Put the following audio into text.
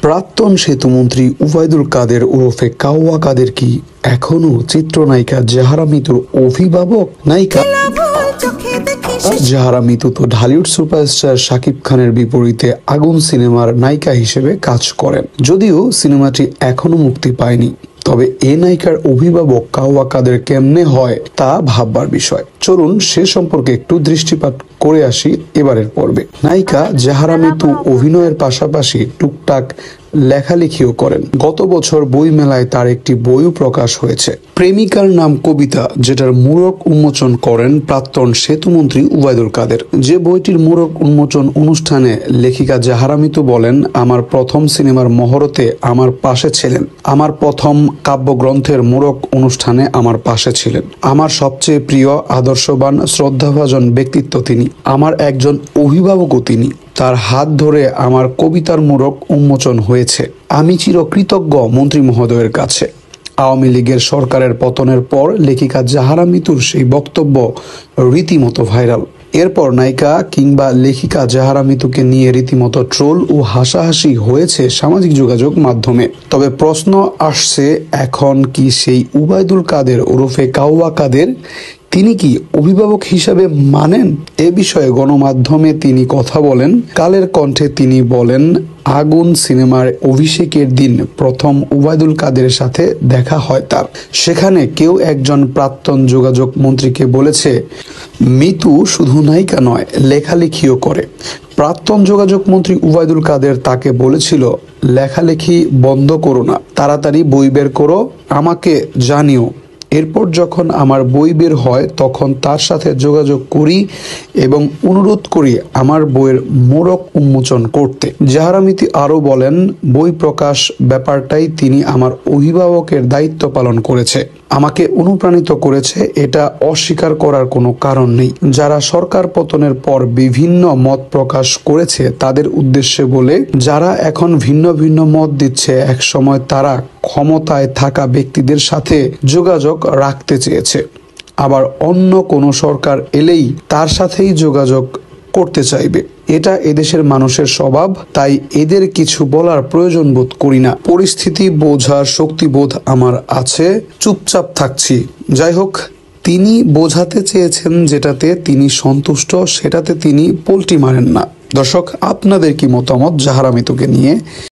প্রাক্তন সেতুমন্ত্রী উবায়দুল কাদের ওরফে কাওয়া কাদের কি এখনো চিত্রনায়িকা জাহারা মিতুর অভিভাবক? নায়িকা জাহারা মিতু তো ঢালিউড সুপারস্টার শাকিব খানের বিপরীতে আগুন সিনেমার নায়িকা হিসেবে কাজ করেন। যদিও সিনেমাটি এখনো মুক্তি পায়নি, তবে এ নায়িকার অভিভাবক কাওয়া কাদের কেমনে হয় তা ভাববার বিষয়। চলুন সে সম্পর্কে একটু দৃষ্টিপাত করে আসি এবারের পর্বে। নায়িকা জাহারা মিতু অভিনয়ের পাশাপাশি টুকটাক লেখালেখিও করেন। গত বছর বই মেলায় তার একটি বইও প্রকাশ হয়েছে, প্রেমিকার নাম কবিতা, যেটার মূরক উন্মোচন করেন প্রাক্তন সেতুমন্ত্রী উবায়দুল কাদের। যে বইটির মূরক উন্মোচন অনুষ্ঠানে লেখিকা জাহারা মিতু বলেন, আমার প্রথম সিনেমার মহরতে আমার পাশে ছিলেন, আমার প্রথম কাব্যগ্রন্থের মূরক অনুষ্ঠানে আমার পাশে ছিলেন, আমার সবচেয়ে প্রিয়, আদর্শবান, শ্রদ্ধাভাজন ব্যক্তিত্ব তিনি, আমার একজন অভিভাবকও তিনি। তার হাত ধরে আমার কবিতার মূরক উন্মোচন হয়েছে। আমি চিরকৃতজ্ঞ মন্ত্রী মহোদয়ের কাছে। আওয়ামী লীগের সরকারের পতনের পর লেখিকা জাহারা মিতুর সেই বক্তব্য রীতিমতো ভাইরাল। এরপর নায়িকা কিংবা লেখিকা জাহারা মিতুকে নিয়ে রীতিমতো ট্রোল ও হাসাহাসি হয়েছে সামাজিক যোগাযোগ মাধ্যমে। তবে প্রশ্ন আসছে, এখন কি সেই উবায়দুল কাদের ওরফে কাওয়া কাদের তিনি কি অভিভাবক হিসাবে মানেন? এ বিষয়ে গণমাধ্যমে তিনি কথা বলেন। কালের কণ্ঠে তিনি বলেন, আগুন সিনেমার অভিষেকের দিন প্রথম উবায়দুল কাদের সাথে দেখা হয় তার। সেখানে কেউ একজন প্রাক্তন যোগাযোগ মন্ত্রীকে বলেছে, মিতু শুধু নায়িকা নয়, লেখালেখিও করে। প্রাক্তন যোগাযোগ মন্ত্রী উবায়দুল কাদের তাকে বলেছিল, লেখালেখি বন্ধ করো না, তাড়াতাড়ি বই বের করো, আমাকে জানিও। এরপর যখন আমার বই বের হয় তখন তার সাথে যোগাযোগ করি এবং অনুরোধ করি আমার বইয়ের মোড়ক উন্মোচন করতে। জাহারা মিতু আরও বলেন, বই প্রকাশ ব্যাপারটাই তিনি আমার অভিভাবকের দায়িত্ব পালন করেছে, আমাকে অনুপ্রাণিত করেছে, এটা অস্বীকার করার কোনো কারণ নেই। যারা সরকার পতনের পর বিভিন্ন মত প্রকাশ করেছে তাদের উদ্দেশ্যে বলে, যারা এখন ভিন্ন ভিন্ন মত দিচ্ছে, এক সময় তারা ক্ষমতায় থাকা ব্যক্তিদের সাথে যোগাযোগ রাখতে চেয়েছে, আবার অন্য কোনো সরকার এলেই তার সাথেই যোগাযোগ করতে চাইবে। এটা এদেশের মানুষের স্বভাব, তাই এদের কিছু বলার প্রয়োজন বোধ করি না। পরিস্থিতি বোঝার শক্তিবোধ আমার আছে, চুপচাপ থাকছি। যাই হোক, তিনি বোঝাতে চেয়েছেন যেটাতে তিনি সন্তুষ্ট, সেটাতে তিনি পল্টি মারেন না। দর্শক, আপনাদের কি মতামত জাহারা মিতুকে নিয়ে?